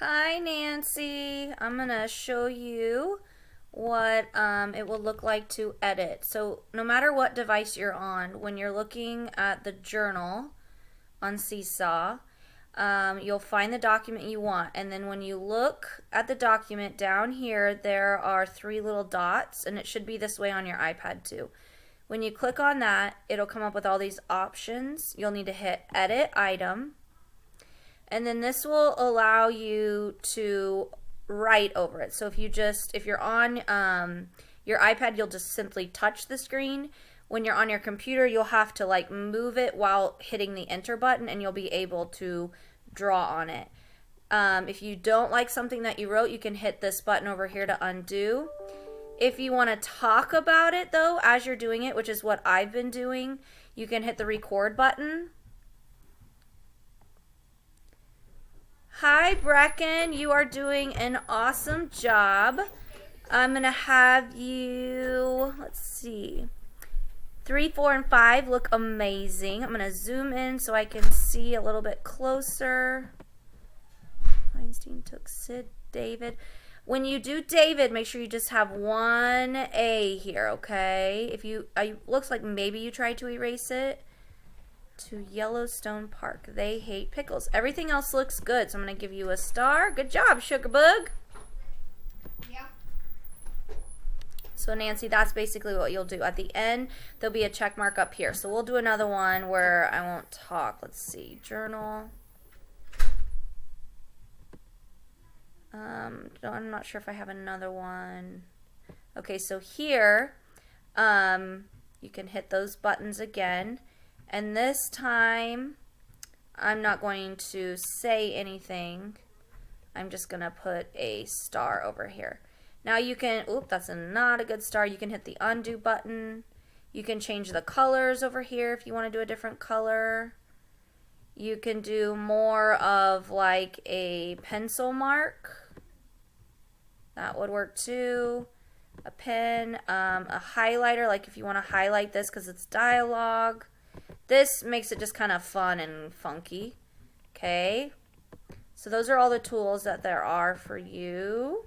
Hi Nancy, I'm gonna show you what it will look like to edit. So no matter what device you're on, when you're looking at the journal on Seesaw, you'll find the document you want, and then when you look at the document down here, there are three little dots, and it should be this way on your iPad too. When you click on that, it'll come up with all these options. You'll need to hit edit item, and then this will allow you to write over it. So if you're on your iPad, you'll just simply touch the screen. When you're on your computer, you'll have to like move it while hitting the enter button, and you'll be able to draw on it. If you don't like something that you wrote, you can hit this button over here to undo. If you want to talk about it though as you're doing it, which is what I've been doing, you can hit the record button. Hi, Brecken. You are doing an awesome job. I'm going to have you, let's see, 3, 4, and 5 look amazing. I'm going to zoom in so I can see a little bit closer. Feinstein took Sid, David. When you do David, make sure you just have one A here, okay? If you, looks like maybe you tried to erase it. To Yellowstone Park. They hate pickles. Everything else looks good, so I'm going to give you a star. Good job, Sugarbug. Yeah. So Nancy, that's basically what you'll do. At the end, there'll be a check mark up here. So we'll do another one where I won't talk. Let's see. Journal. I'm not sure if I have another one. Okay, so here, you can hit those buttons again. And this time, I'm not going to say anything. I'm just going to put a star over here. Now you can, that's not a good star. You can hit the undo button. You can change the colors over here if you want to do a different color. You can do more of like a pencil mark. That would work too. A pen, a highlighter, like if you want to highlight this because it's dialogue. This makes it just kind of fun and funky. Okay, so those are all the tools that there are for you.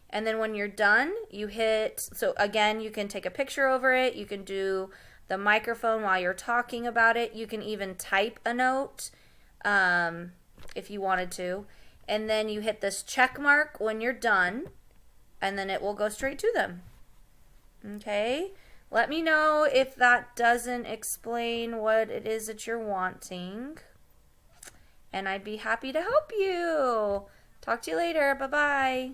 And then when you're done, you hit, so again, you can take a picture over it. You can do the microphone while you're talking about it. You can even type a note if you wanted to. And then you hit this check mark when you're done, and then it will go straight to them. Okay. Let me know if that doesn't explain what it is that you're wanting. And I'd be happy to help you. Talk to you later. Bye-bye.